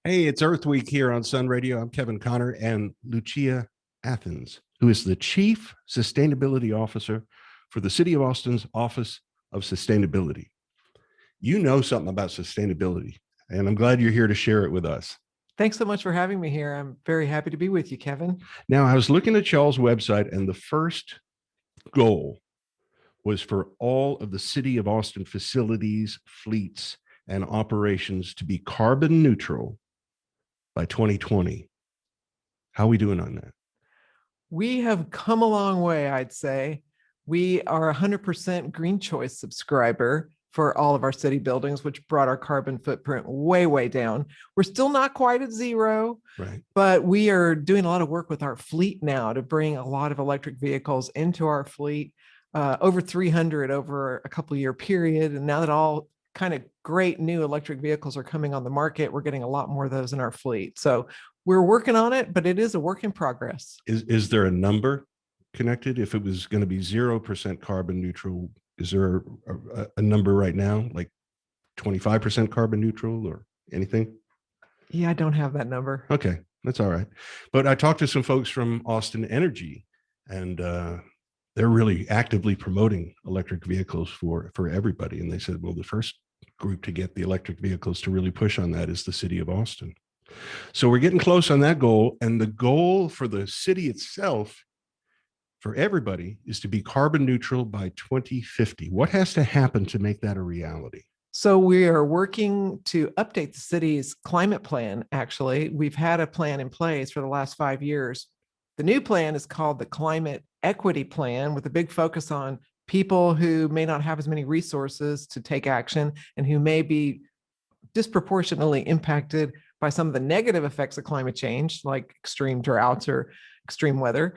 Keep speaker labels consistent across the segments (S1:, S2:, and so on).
S1: Hey, it's Earth Week here on Sun Radio. I'm Kevin Connor and Lucia Athens, who is the Chief Sustainability Officer for the City of Austin's Office of Sustainability. You know something about sustainability, and I'm glad you're here to share it with us.
S2: Thanks so much for having me here. I'm very happy to be with you, Kevin.
S1: Now, I was looking at y'all's website, and the first goal was for all of the City of Austin facilities, fleets, and operations to be carbon neutral by 2020. How are we doing on that?
S2: We have come a long way, I'd say. We are a 100% Green Choice subscriber for all of our city buildings, which brought our carbon footprint way, way down. We're still not quite at zero,
S1: Right.
S2: but we are doing a lot of work with our fleet now to bring a lot of electric vehicles into our fleet, over 300 over a couple year period. And now that all kind of great new electric vehicles are coming on the market, we're getting a lot more of those in our fleet. So we're working on it, but it is a work in progress.
S1: Is there a number connected? If it was going to be 0% carbon neutral, is there a number right now, like 25% carbon neutral or anything?
S2: Yeah, I don't have that number.
S1: Okay, that's all right. But I talked to some folks from Austin Energy, and they're really actively promoting electric vehicles for everybody. And they said, well, the first group to get the electric vehicles to really push on that is the city of Austin. So we're getting close on that goal. And the goal for the city itself, for everybody, is to be carbon neutral by 2050. What has to happen to make that a reality?
S2: So we are working to update the city's climate plan. Actually, we've had a plan in place for the last 5 years. The new plan is called the Climate Equity Plan, with a big focus on people who may not have as many resources to take action and who may be disproportionately impacted by some of the negative effects of climate change, like extreme droughts or extreme weather.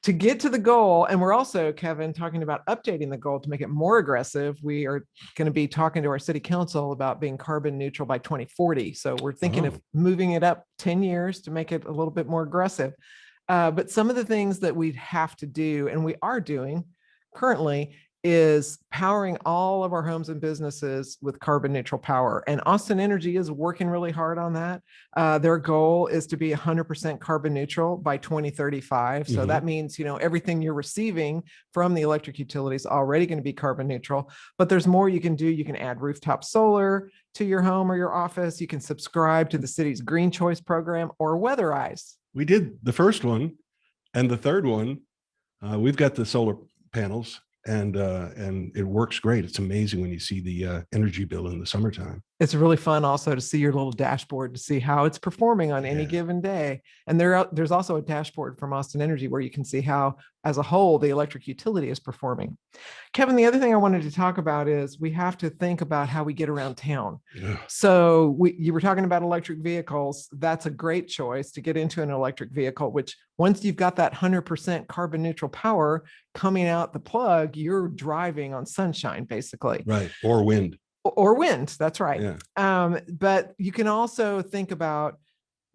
S2: To get to the goal, and we're also, Kevin, talking about updating the goal to make it more aggressive. We are going to be talking to our city council about being carbon neutral by 2040. So we're thinking of moving it up 10 years to make it a little bit more aggressive. But some of the things that we'd have to do, and we are doing currently, is powering all of our homes and businesses with carbon neutral power. And Austin Energy is working really hard on that. Their goal is to be 100% carbon neutral by 2035. So that means, everything you're receiving from the electric utility is already going to be carbon neutral, but there's more you can do. You can add rooftop solar to your home or your office. You can subscribe to the city's Green Choice program or weatherize.
S1: We did the first one, and the third one, we've got the solar panels, and it works great. It's amazing when you see the energy bill in the summertime.
S2: It's really fun also to see your little dashboard to see how it's performing on any given day. And there's also a dashboard from Austin Energy where you can see how, as a whole, the electric utility is performing. Kevin, the other thing I wanted to talk about is we have to think about how we get around town.
S1: Yeah.
S2: So you were talking about electric vehicles. That's a great choice to get into an electric vehicle, which once you've got that 100% carbon neutral power coming out the plug, you're driving on sunshine, basically.
S1: Right. Or wind.
S2: Or wind, that's right.
S1: Yeah.
S2: But you can also think about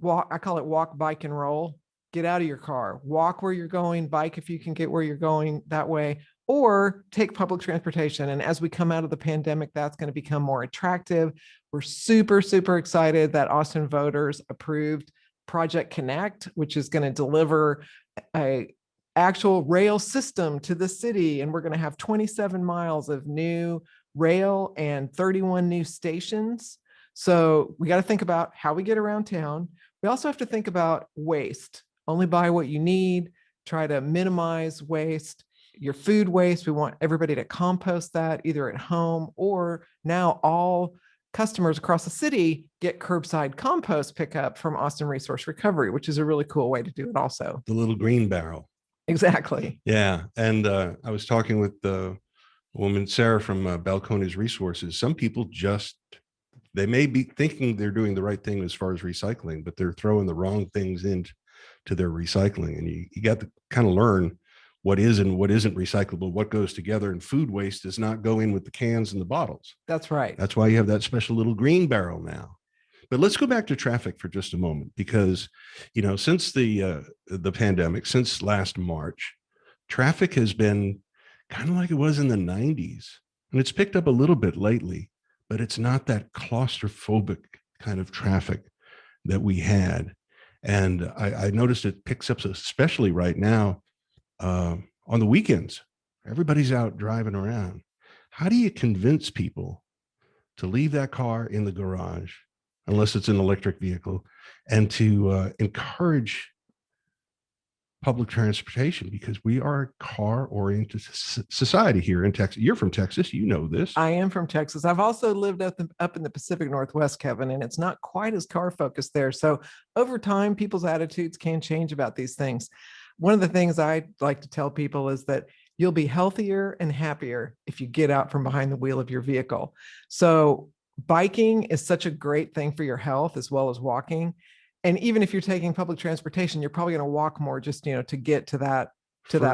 S2: I call it walk, bike, and roll. Get out of your car, walk where you're going, bike if you can get where you're going that way, or take public transportation. And as we come out of the pandemic, that's going to become more attractive. We're super, super excited that Austin voters approved Project Connect, which is going to deliver a actual rail system to the city. And we're going to have 27 miles of new rail and 31 new stations. So we got to think about how we get around town. We also have to think about waste. Only buy what you need. Try to minimize waste. Your food waste, we want everybody to compost that either at home, or now all customers across the city get curbside compost pickup from Austin Resource Recovery, which is a really cool way to do it also.
S1: The little green barrel.
S2: Exactly.
S1: Yeah. And I was talking with the woman, Sarah, from Balcones Resources. Some people they may be thinking they're doing the right thing as far as recycling, but they're throwing the wrong things into their recycling. And you got to kind of learn what is and what isn't recyclable, what goes together. And food waste does not go in with the cans and the bottles.
S2: That's right.
S1: That's why you have that special little green barrel now. But let's go back to traffic for just a moment, because, since the pandemic, since last March, traffic has been kind of like it was in the 90s. And it's picked up a little bit lately, but it's not that claustrophobic kind of traffic that we had. And I noticed it picks up, especially right now on the weekends. Everybody's out driving around. How do you convince people to leave that car in the garage, unless it's an electric vehicle, and to encourage public transportation? Because we are a car-oriented society here in Texas. You're from Texas, you know this.
S2: I am from Texas. I've also lived up in the Pacific Northwest, Kevin, and it's not quite as car focused there. So over time, people's attitudes can change about these things. One of the things I like to tell people is that you'll be healthier and happier if you get out from behind the wheel of your vehicle. So biking is such a great thing for your health as well as walking. And even if you're taking public transportation, you're probably going to walk more just, to get to that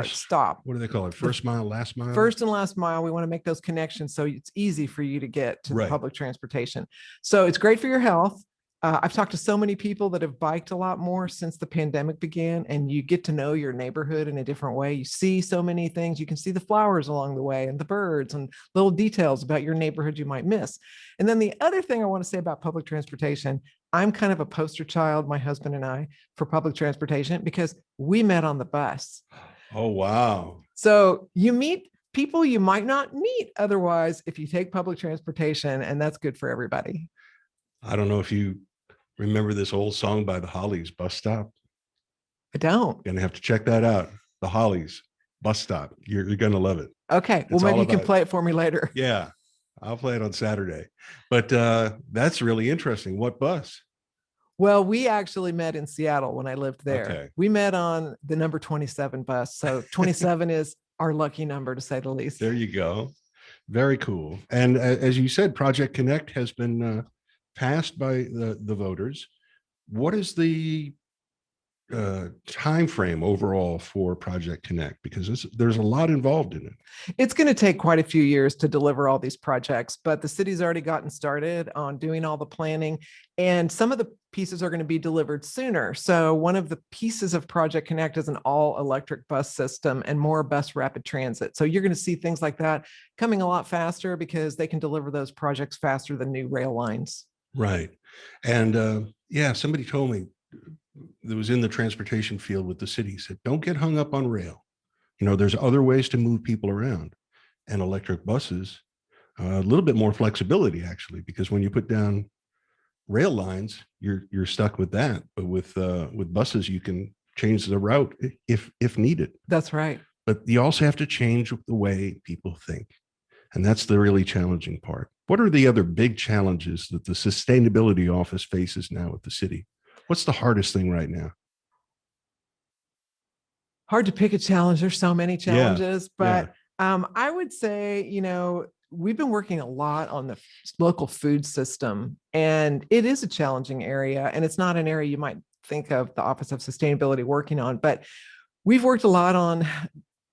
S2: stop.
S1: What do they call it? First mile, last mile?
S2: First and last mile. We want to make those connections so it's easy for you to get to the
S1: Right.
S2: public transportation. So it's great for your health. I've talked to so many people that have biked a lot more since the pandemic began, and you get to know your neighborhood in a different way. You see so many things. You can see the flowers along the way and the birds and little details about your neighborhood you might miss. And then the other thing I want to say about public transportation, I'm kind of a poster child, my husband and I, for public transportation because we met on the bus.
S1: Oh, wow.
S2: So you meet people you might not meet otherwise if you take public transportation, and that's good for everybody.
S1: I don't know if you remember this old song by the Hollies, Bus Stop.
S2: I don't.
S1: Gonna have to check that out. The Hollies, Bus Stop. You're gonna love it.
S2: Okay. Well, maybe you can play it for me later.
S1: Yeah, I'll play it on Saturday. But that's really interesting. What bus?
S2: Well, we actually met in Seattle when I lived there.
S1: Okay.
S2: We met on the number 27 bus. So 27 is our lucky number, to say the least.
S1: There you go. Very cool. And as you said, Project Connect has been passed by the voters. What is the time frame overall for Project Connect? Because there's a lot involved in it.
S2: It's going to take quite a few years to deliver all these projects, but the city's already gotten started on doing all the planning, and some of the pieces are going to be delivered sooner. So one of the pieces of Project Connect is an all electric bus system and more bus rapid transit. So you're going to see things like that coming a lot faster because they can deliver those projects faster than new rail lines.
S1: Right. And yeah, somebody told me that was in the transportation field with the city, said, don't get hung up on rail. There's other ways to move people around, and electric buses, a little bit more flexibility actually, because when you put down rail lines, you're stuck with that. But with buses, you can change the route if needed.
S2: That's right.
S1: But you also have to change the way people think. And that's the really challenging part. What are the other big challenges that the sustainability office faces now at the city? What's the hardest thing right now?
S2: Hard to pick a challenge. There's so many challenges, but I would say, we've been working a lot on the local food system, and it is a challenging area. And it's not an area you might think of the Office of Sustainability working on, but we've worked a lot on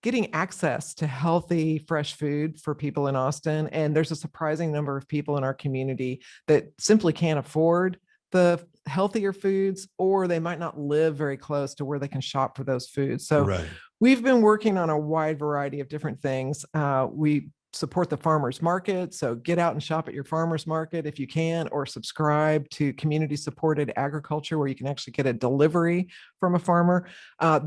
S2: getting access to healthy, fresh food for people in Austin. And there's a surprising number of people in our community that simply can't afford the healthier foods, or they might not live very close to where they can shop for those foods. So we've been working on a wide variety of different things. We support the farmers market. So get out and shop at your farmers market if you can, or subscribe to community supported agriculture where you can actually get a delivery from a farmer.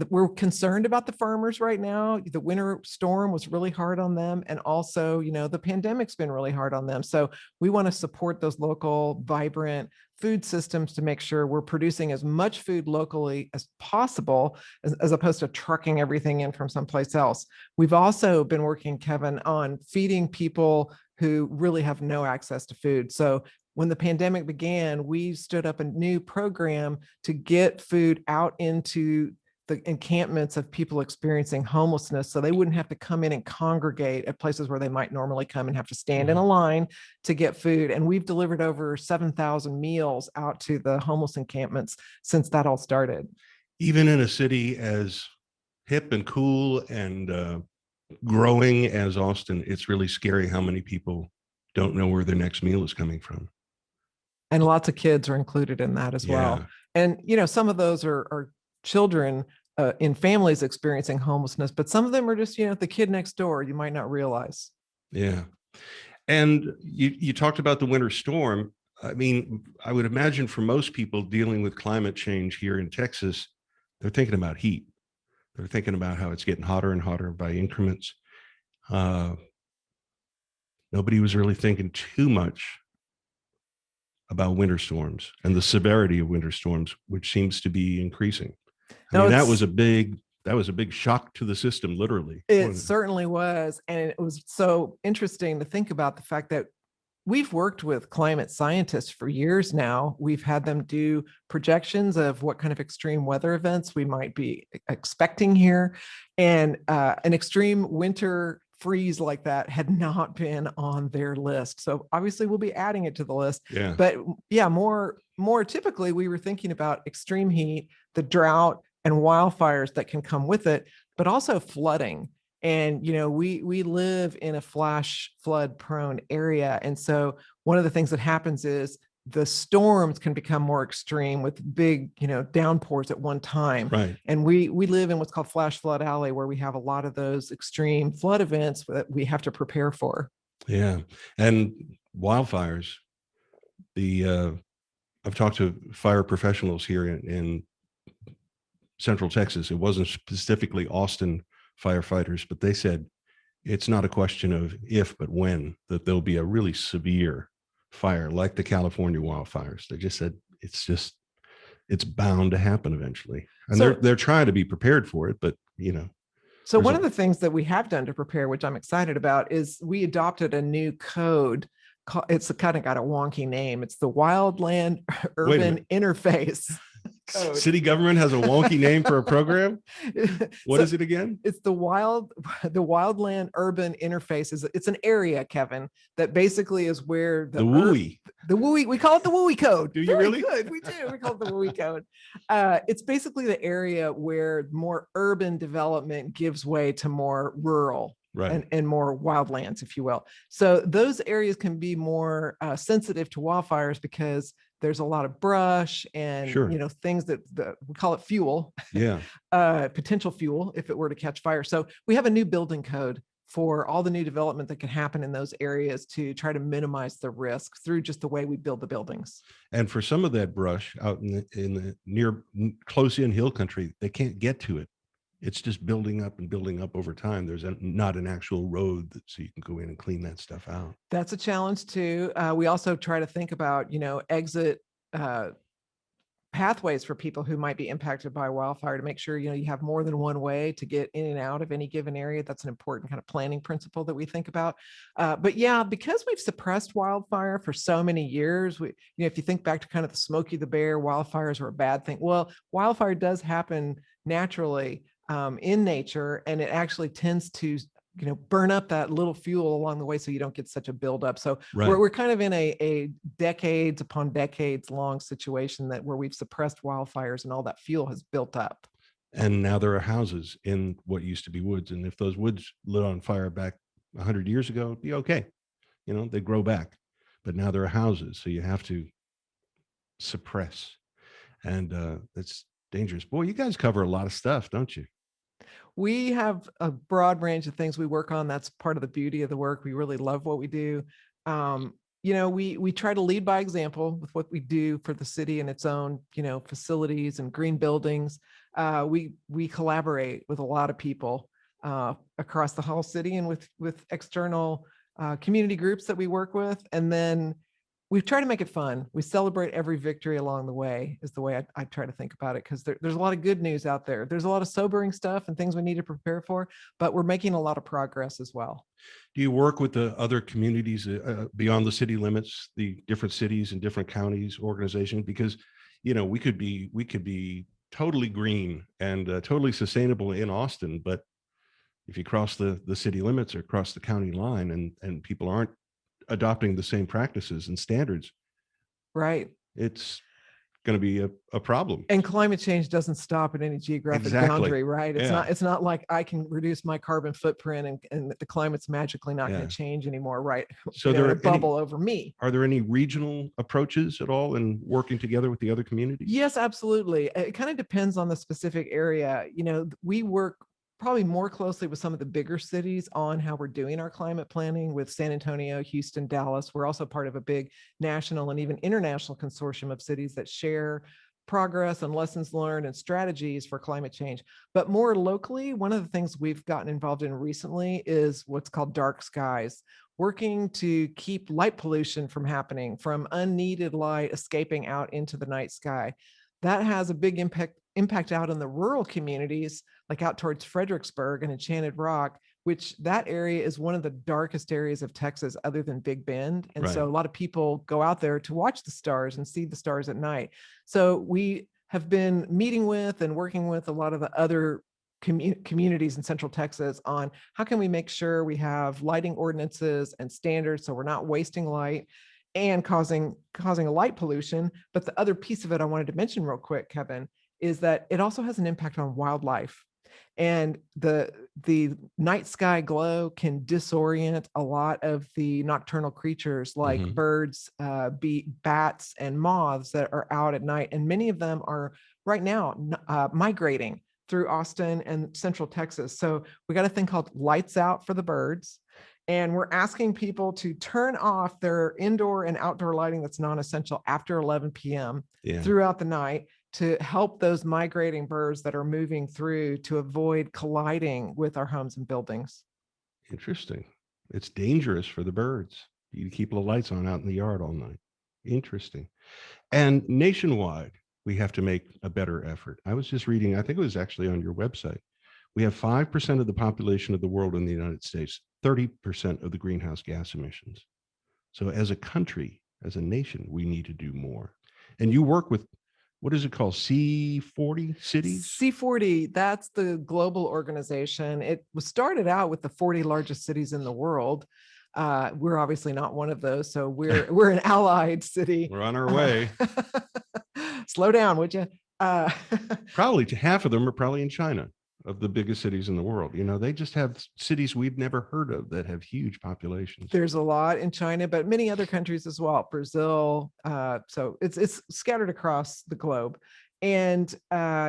S2: We're concerned about the farmers right now. The winter storm was really hard on them. And also, the pandemic's been really hard on them. So we want to support those local, vibrant food systems to make sure we're producing as much food locally as possible, as opposed to trucking everything in from someplace else. We've also been working, Kevin, on feeding people who really have no access to food. So when the pandemic began, we stood up a new program to get food out into the encampments of people experiencing homelessness, so they wouldn't have to come in and congregate at places where they might normally come and have to stand in a line to get food. And we've delivered over 7,000 meals out to the homeless encampments since that all started.
S1: Even in a city as hip and cool and growing as Austin, it's really scary how many people don't know where their next meal is coming from.
S2: And lots of kids are included in that as well. And, some of those are children in families experiencing homelessness, but some of them are just, the kid next door you might not realize.
S1: Yeah. And you talked about the winter storm. I mean, I would imagine for most people dealing with climate change here in Texas, they're thinking about heat. They're thinking about how it's getting hotter and hotter by increments. Uh, Nobody was really thinking too much about winter storms and the severity of winter storms, which seems to be increasing. I
S2: No,
S1: mean, that was a big shock to the system, literally.
S2: it certainly was. And it was so interesting to think about the fact that we've worked with climate scientists for years now. We've had them do projections of what kind of extreme weather events we might be expecting here. And an extreme winter freeze like that had not been on their list. So obviously we'll be adding it to the list.
S1: Yeah.
S2: But yeah, more typically we were thinking about extreme heat, the drought and wildfires that can come with it, but also flooding. And we live in a flash flood prone area, and so one of the things that happens is the storms can become more extreme with big downpours at one time.
S1: Right.
S2: And we live in what's called flash flood alley, where we have a lot of those extreme flood events that we have to prepare for.
S1: Yeah. And wildfires, I've talked to fire professionals here in Central Texas. It wasn't specifically Austin firefighters, but they said it's not a question of if, but when, that there'll be a really severe fire like the California wildfires. They just said it's bound to happen eventually. And they're trying to be prepared for it, but
S2: So one of the things that we have done to prepare, which I'm excited about, is we adopted a new code. It's kind of got a wonky name. It's the Wildland Urban Interface Code.
S1: City government has a wonky name for a program. What is it again?
S2: It's the Wildland Urban Interface. It's an area, Kevin, that basically is where
S1: the WUI.
S2: The WUI, we call it the WUI code.
S1: Do you really?
S2: Good. We do. We call it the WUI code. It's basically the area where more urban development gives way to more rural.
S1: Right.
S2: And more wildlands, if you will. So those areas can be more sensitive to wildfires because there's a lot of brush and things that we call it fuel.
S1: Yeah.
S2: Potential fuel if it were to catch fire. So we have a new building code for all the new development that can happen in those areas to try to minimize the risk through just the way we build the buildings.
S1: And for some of that brush out in the near close in hill country, they can't get to it. It's just building up and building up over time. There's not an actual road so you can go in and clean that stuff out.
S2: That's a challenge too. We also try to think about, exit pathways for people who might be impacted by wildfire to make sure, you have more than one way to get in and out of any given area. That's an important kind of planning principle that we think about. But yeah, because we've suppressed wildfire for so many years, if you think back to kind of the Smokey the Bear, wildfires are a bad thing. Well, wildfire does happen naturally in nature, and it actually tends to burn up that little fuel along the way so you don't get such a buildup. So we're kind of in a decades upon decades long situation where we've suppressed wildfires and all that fuel has built up.
S1: And now there are houses in what used to be woods. And if those woods lit on fire back 100 years ago, it'd be okay. They grow back. But now there are houses. So you have to suppress. And that's dangerous. Boy, you guys cover a lot of stuff, don't you?
S2: We have a broad range of things we work on. That's part of the beauty of the work. We really love what we do. We try to lead by example with what we do for the city and its own, facilities and green buildings. We collaborate with a lot of people across the whole city and with external community groups that we work with. And then we try to make it fun. We celebrate every victory along the way is the way I try to think about it, because there's a lot of good news out there. There's a lot of sobering stuff and things we need to prepare for, but we're making a lot of progress as well.
S1: Do you work with the other communities beyond the city limits, the different cities and different counties, organizations? Because, we could be totally green and totally sustainable in Austin, but if you cross the city limits or cross the county line and people aren't adopting the same practices and standards,
S2: right,
S1: it's going to be a problem.
S2: And climate change doesn't stop at any geographic boundary, right? It's not like I can reduce my carbon footprint and the climate's magically not going to change anymore, right?
S1: So there are
S2: bubble over me.
S1: Are there any regional approaches at all in working together with the other communities?
S2: Yes, absolutely. It kind of depends on the specific area. We work probably more closely with some of the bigger cities on how we're doing our climate planning with San Antonio, Houston, Dallas. We're also part of a big national and even international consortium of cities that share progress and lessons learned and strategies for climate change. But more locally, one of the things we've gotten involved in recently is what's called dark skies, working to keep light pollution from happening, from unneeded light escaping out into the night sky. That has a big impact out in the rural communities, like out towards Fredericksburg and Enchanted Rock, which that area is one of the darkest areas of Texas other than Big Bend. And so
S1: Right.
S2: a lot of people go out there to watch the stars and see the stars at night. So we have been meeting with and working with a lot of the other communities in Central Texas on how can we make sure we have lighting ordinances and standards so we're not wasting light and causing a light pollution. But the other piece of it I wanted to mention real quick, Kevin, is that it also has an impact on wildlife. And the night sky glow can disorient a lot of the nocturnal creatures like
S1: Hmm.
S2: birds, bats, and moths that are out at night. And many of them are right now migrating through Austin and Central Texas. So we got a thing called Lights Out for the birds. And we're asking people to turn off their indoor and outdoor lighting that's non-essential after 11 p.m.
S1: Yeah.
S2: throughout the night to help those migrating birds that are moving through to avoid colliding with our homes and buildings.
S1: Interesting. It's dangerous for the birds. You keep the lights on out in the yard all night. Interesting. And nationwide, we have to make a better effort. I was just reading, I think it was actually on your website. We have 5% of the population of the world in the United States, 30% of the greenhouse gas emissions. So as a country, as a nation, we need to do more. And you work with, what is it called? C40 cities?
S2: C40, that's the global organization. It was started out with the 40 largest cities in the world. We're obviously not one of those, so we're an allied city.
S1: We're on our way.
S2: Slow down, would you?
S1: Probably half of them are probably in China, of the biggest cities in the world. You know, they just have cities we've never heard of that have huge populations.
S2: There's a lot in China, but many other countries as well, Brazil. So it's scattered across the globe. And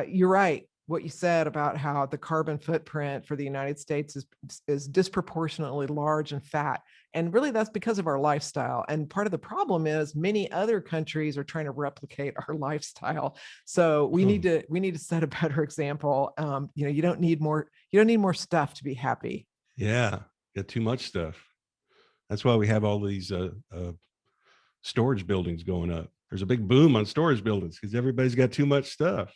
S2: you're right, what you said about how the carbon footprint for the United States is disproportionately large and fat. And really that's because of our lifestyle. And part of the problem is many other countries are trying to replicate our lifestyle. So we need to set a better example. You don't need more stuff to be happy.
S1: Yeah, got too much stuff. That's why we have all these storage buildings going up. There's a big boom on storage buildings because everybody's got too much stuff.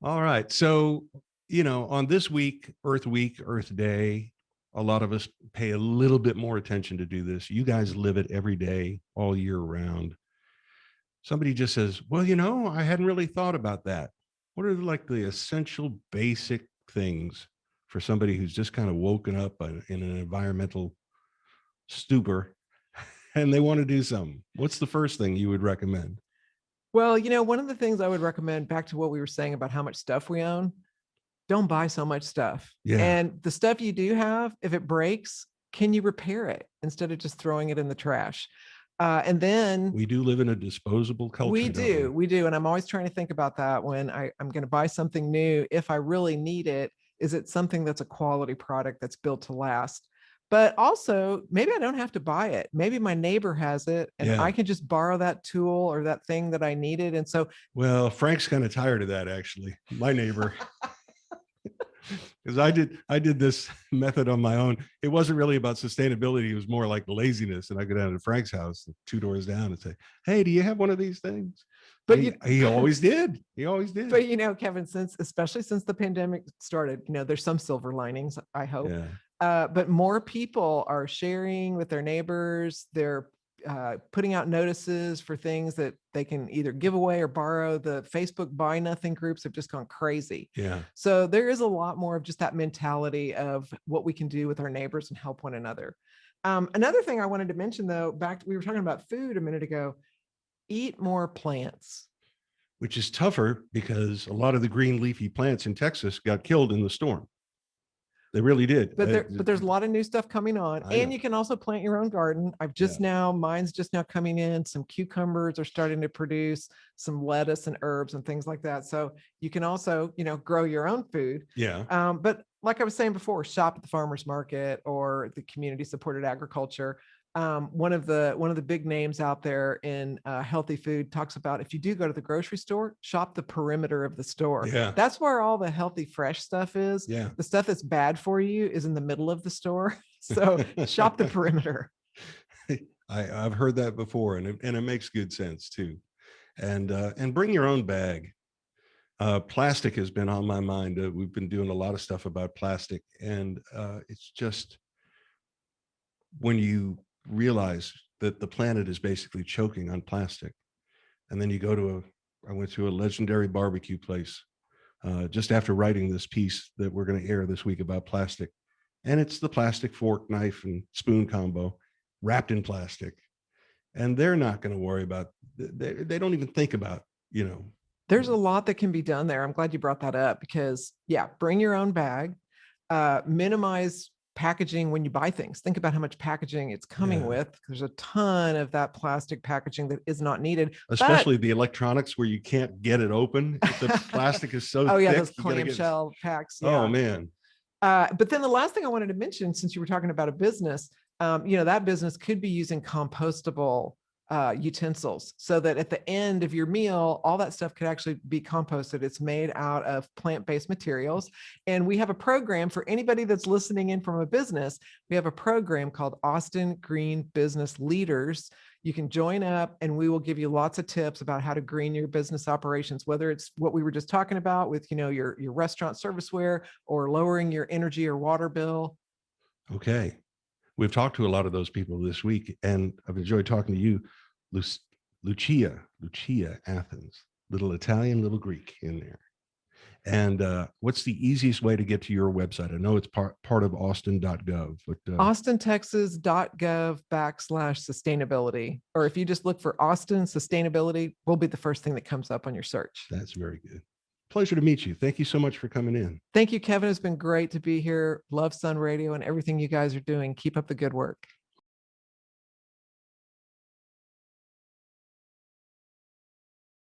S1: All right. So, on this week, Earth Day, a lot of us pay a little bit more attention to do this. You guys live it every day, all year round. Somebody just says, well, I hadn't really thought about that. What are like the essential basic things for somebody who's just kind of woken up in an environmental stupor and they want to do something? What's the first thing you would recommend?
S2: Well, one of the things I would recommend, back to what we were saying about how much stuff we own, don't buy so much stuff.
S1: Yeah.
S2: And the stuff you do have, if it breaks, can you repair it instead of just throwing it in the trash? And then
S1: we do live in a disposable culture.
S2: We do. And I'm always trying to think about that when I'm going to buy something new. If I really need it, is it something that's a quality product that's built to last? But also, maybe I don't have to buy it. Maybe my neighbor has it and I can just borrow that tool or that thing that I needed. And so,
S1: well, Frank's kind of tired of that, actually. My neighbor. Because I did this method on my own. It wasn't really about sustainability. It was more like laziness. And I go down to Frank's house, 2 doors down, and say, hey, do you have one of these things? But he always did. He always did.
S2: But Kevin, especially since the pandemic started, there's some silver linings, I hope. Yeah. But more people are sharing with their neighbors. They're putting out notices for things that they can either give away or borrow. The Facebook buy nothing groups have just gone crazy.
S1: Yeah.
S2: So there is a lot more of just that mentality of what we can do with our neighbors and help one another. Another thing I wanted to mention, though, we were talking about food a minute ago. Eat more plants.
S1: Which is tougher because a lot of the green leafy plants in Texas got killed in the storm. They really did.
S2: But there's a lot of new stuff coming on,
S1: I
S2: and
S1: know.
S2: you can also plant your own garden. Mine's just now coming in. Some cucumbers are starting to produce, some lettuce and herbs and things like that. So you can also, grow your own food.
S1: Yeah.
S2: But like I was saying before, shop at the farmer's market or the community supported agriculture. One of the big names out there in healthy food talks about, if you do go to the grocery store, shop the perimeter of the store.
S1: Yeah.
S2: That's where all the healthy, fresh stuff is.
S1: Yeah.
S2: The stuff that's bad for you is in the middle of the store. So shop the perimeter.
S1: I've heard that before, and it makes good sense too. And bring your own bag. Plastic has been on my mind. We've been doing a lot of stuff about plastic, and it's just, when you realize that the planet is basically choking on plastic, and then you go to I went to a legendary barbecue place just after writing this piece that we're going to air this week about plastic, and it's the plastic fork, knife, and spoon combo wrapped in plastic, and they're not going to worry about. They don't even think about,
S2: There's a lot that can be done there. I'm glad you brought that up because, yeah, bring your own bag, minimize packaging when you buy things. Think about how much packaging it's coming
S1: Yeah.
S2: with. There's a ton of that plastic packaging that is not needed.
S1: Especially the electronics where you can't get it open. The plastic is so
S2: Oh yeah,
S1: thick.
S2: those clamshell packs. Yeah.
S1: Oh man.
S2: But then the last thing I wanted to mention, since you were talking about a business, that business could be using compostable utensils, so that at the end of your meal, all that stuff could actually be composted. It's made out of plant-based materials. And we have a program for anybody that's listening in from a business. We have a program called Austin Green Business Leaders. You can join up and we will give you lots of tips about how to green your business operations, whether it's what we were just talking about with, your restaurant serviceware, or lowering your energy or water bill.
S1: Okay. We've talked to a lot of those people this week, and I've enjoyed talking to you, Lucia Athens, little Italian, little Greek in there. And what's the easiest way to get to your website? I know it's part of austin.gov, but
S2: austintexas.gov/sustainability. Or if you just look for Austin Sustainability, we'll be the first thing that comes up on your search.
S1: That's very good. Pleasure to meet you. Thank you so much for coming in.
S2: Thank you, Kevin. It's been great to be here. Love Sun Radio and everything you guys are doing. Keep up the good work.